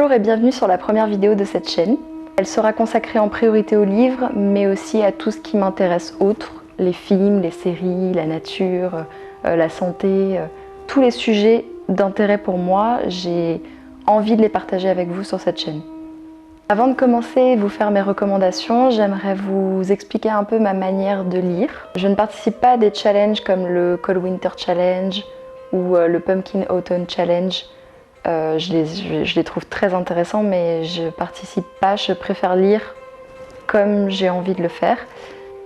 Bonjour et bienvenue sur la première vidéo de cette chaîne. Elle sera consacrée en priorité aux livres, mais aussi à tout ce qui m'intéresse autre, les films, les séries, la nature, la santé, tous les sujets d'intérêt pour moi, j'ai envie de les partager avec vous sur cette chaîne. Avant de commencer et vous faire mes recommandations, j'aimerais vous expliquer un peu ma manière de lire. Je ne participe pas à des challenges comme le Cold Winter Challenge ou le Pumpkin Autumn Challenge. Je les trouve très intéressants, mais je participe pas, je préfère lire comme j'ai envie de le faire.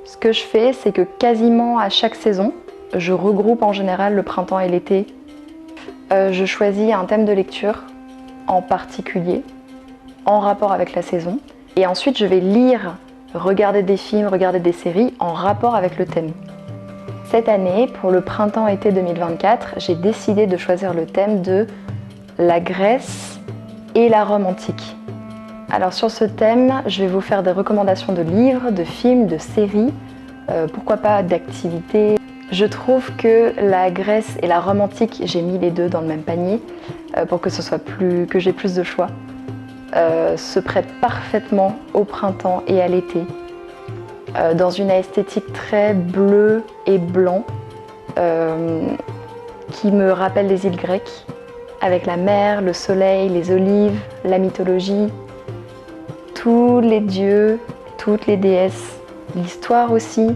Ce que je fais, c'est que quasiment à chaque saison, je regroupe en général le printemps et l'été. Je choisis un thème de lecture en particulier, en rapport avec la saison. Et ensuite, je vais lire, regarder des films, regarder des séries en rapport avec le thème. Cette année, pour le printemps-été 2024, j'ai décidé de choisir le thème de la Grèce et la Rome antique. Alors sur ce thème, je vais vous faire des recommandations de livres, de films, de séries, pourquoi pas d'activités. Je trouve que la Grèce et la Rome antique, j'ai mis les deux dans le même panier pour que j'ai plus de choix. Se prête parfaitement au printemps et à l'été, dans une esthétique très bleue et blanc qui me rappelle les îles grecques, avec la mer, le soleil, les olives, la mythologie, tous les dieux, toutes les déesses, l'histoire aussi.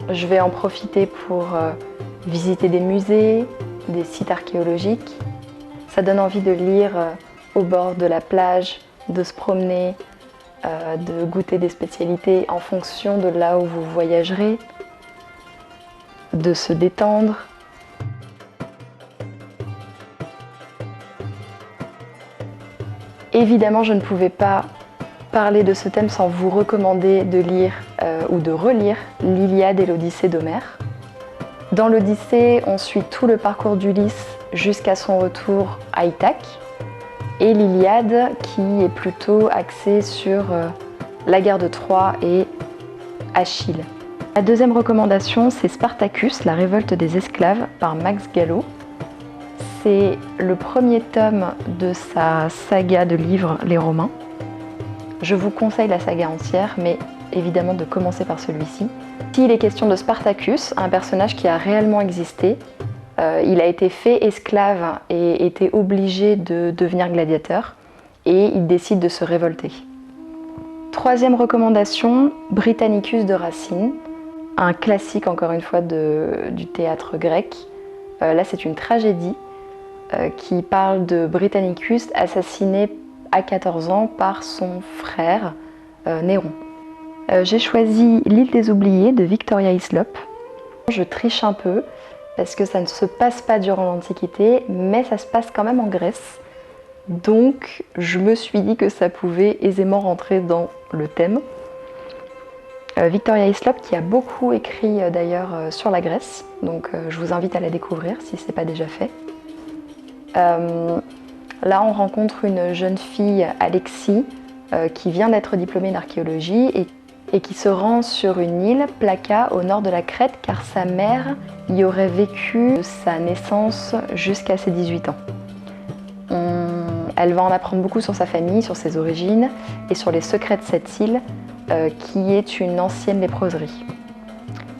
Je vais en profiter pour visiter des musées, des sites archéologiques. Ça donne envie de lire au bord de la plage, de se promener, de goûter des spécialités en fonction de là où vous voyagerez, de se détendre. Évidemment, je ne pouvais pas parler de ce thème sans vous recommander de lire ou de relire l'Iliade et l'Odyssée d'Homère. Dans l'Odyssée, on suit tout le parcours d'Ulysse jusqu'à son retour à Ithaque, et l'Iliade qui est plutôt axée sur la guerre de Troie et Achille. La deuxième recommandation, c'est Spartacus, la révolte des esclaves par Max Gallo. C'est le premier tome de sa saga de livres Les Romains. Je vous conseille la saga entière, mais évidemment de commencer par celui-ci. Ici, il est question de Spartacus, un personnage qui a réellement existé. Il a été fait esclave et était obligé de devenir gladiateur, et il décide de se révolter. Troisième recommandation, Britannicus de Racine, un classique encore une fois du théâtre grec. Là, c'est une tragédie qui parle de Britannicus assassiné à 14 ans par son frère Néron. J'ai choisi L'île des oubliés de Victoria Hislop. Je triche un peu parce que ça ne se passe pas durant l'Antiquité, mais ça se passe quand même en Grèce. Donc je me suis dit que ça pouvait aisément rentrer dans le thème. Victoria Hislop qui a beaucoup écrit d'ailleurs sur la Grèce, donc je vous invite à la découvrir si ce n'est pas déjà fait. Là, on rencontre une jeune fille, Alexis, qui vient d'être diplômée d'archéologie et qui se rend sur une île, Plaka, au nord de la Crète, car sa mère y aurait vécu de sa naissance jusqu'à ses 18 ans. Elle va en apprendre beaucoup sur sa famille, sur ses origines et sur les secrets de cette île, qui est une ancienne léproserie.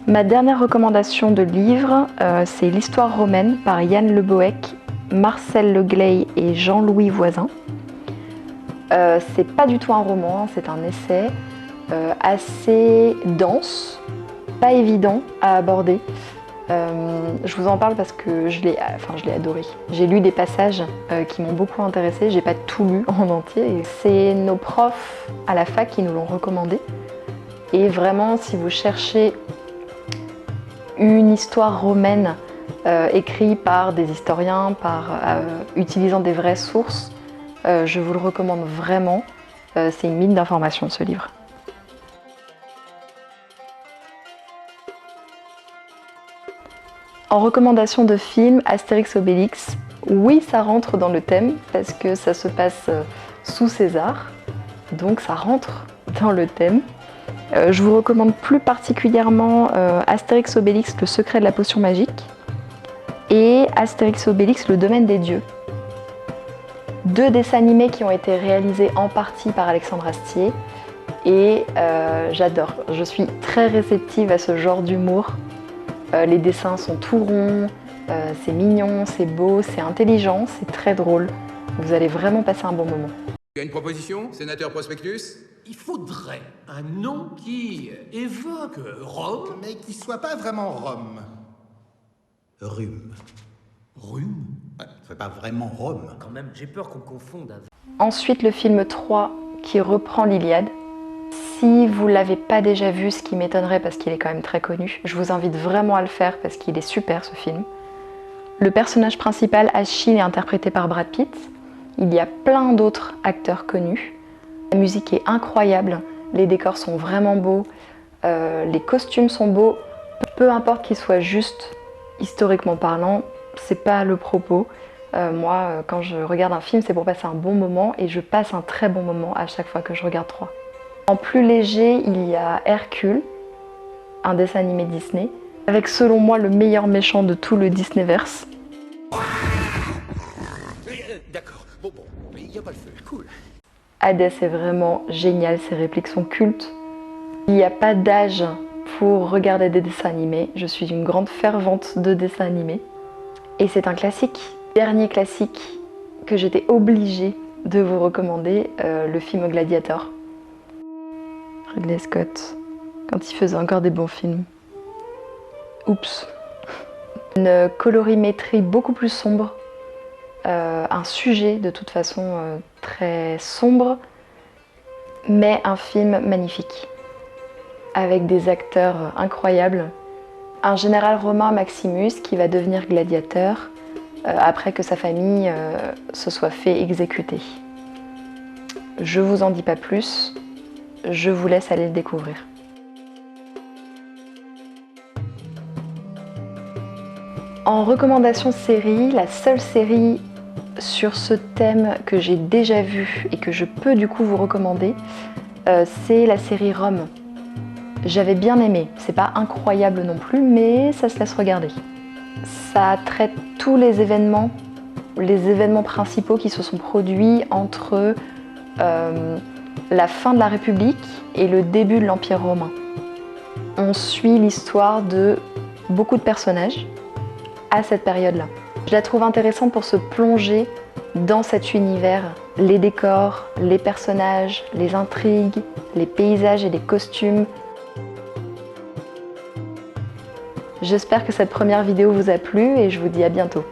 Ma dernière recommandation de livre, c'est L'histoire romaine par Yann Le Bohec, Marcel Le Glay et Jean-Louis Voisin. C'est pas du tout un roman, c'est un essai assez dense, pas évident à aborder. Je vous en parle parce que je l'ai adoré. J'ai lu des passages qui m'ont beaucoup intéressée, j'ai pas tout lu en entier. C'est nos profs à la fac qui nous l'ont recommandé. Et vraiment, si vous cherchez une histoire romaine écrit par des historiens, utilisant des vraies sources, je vous le recommande vraiment. C'est une mine d'informations ce livre. En recommandation de film, Astérix Obélix, oui ça rentre dans le thème parce que ça se passe sous César, donc ça rentre dans le thème. Je vous recommande plus particulièrement Astérix Obélix, le secret de la potion magique, et Astérix Obélix, le domaine des dieux. 2 dessins animés qui ont été réalisés en partie par Alexandre Astier et j'adore. Je suis très réceptive à ce genre d'humour. Les dessins sont tout ronds, c'est mignon, c'est beau, c'est intelligent, c'est très drôle. Vous allez vraiment passer un bon moment. Tu as une proposition, sénateur Prospectus? Il faudrait un nom qui évoque Rome. Mais qui soit pas vraiment Rome. Rhume. Rhume? Ouais, c'est pas vraiment Rome. Quand même, j'ai peur qu'on confonde avec... Ensuite, le film 3 qui reprend l'Iliade. Si vous ne l'avez pas déjà vu, ce qui m'étonnerait parce qu'il est quand même très connu, je vous invite vraiment à le faire parce qu'il est super ce film. Le personnage principal, Achille, est interprété par Brad Pitt. Il y a plein d'autres acteurs connus. La musique est incroyable, les décors sont vraiment beaux, les costumes sont beaux. Peu importe qu'ils soient juste historiquement parlant, c'est pas le propos. Moi, quand je regarde un film, c'est pour passer un bon moment et je passe un très bon moment à chaque fois que je regarde 3. En plus léger, il y a Hercule, un dessin animé Disney, avec selon moi le meilleur méchant de tout le Disneyverse. D'accord, bon, il n'y a pas le feu, cool. Hadès est vraiment génial, ses répliques sont cultes. Il n'y a pas d'âge pour regarder des dessins animés. Je suis une grande fervente de dessins animés. Et c'est un classique. Dernier classique que j'étais obligée de vous recommander, le film Gladiator. Ridley Scott, quand il faisait encore des bons films. Oups. Une colorimétrie beaucoup plus sombre. Un sujet de toute façon très sombre, mais un film magnifique, avec des acteurs incroyables. Un général romain, Maximus, qui va devenir gladiateur après que sa famille se soit fait exécuter. Je vous en dis pas plus, je vous laisse aller le découvrir. En recommandation série, la seule série sur ce thème que j'ai déjà vu et que je peux du coup vous recommander, c'est la série Rome. J'avais bien aimé, c'est pas incroyable non plus, mais ça se laisse regarder. Ça traite tous les événements principaux qui se sont produits entre la fin de la République et le début de l'Empire romain. On suit l'histoire de beaucoup de personnages à cette période-là. Je la trouve intéressante pour se plonger dans cet univers, les décors, les personnages, les intrigues, les paysages et les costumes. J'espère que cette première vidéo vous a plu et je vous dis à bientôt.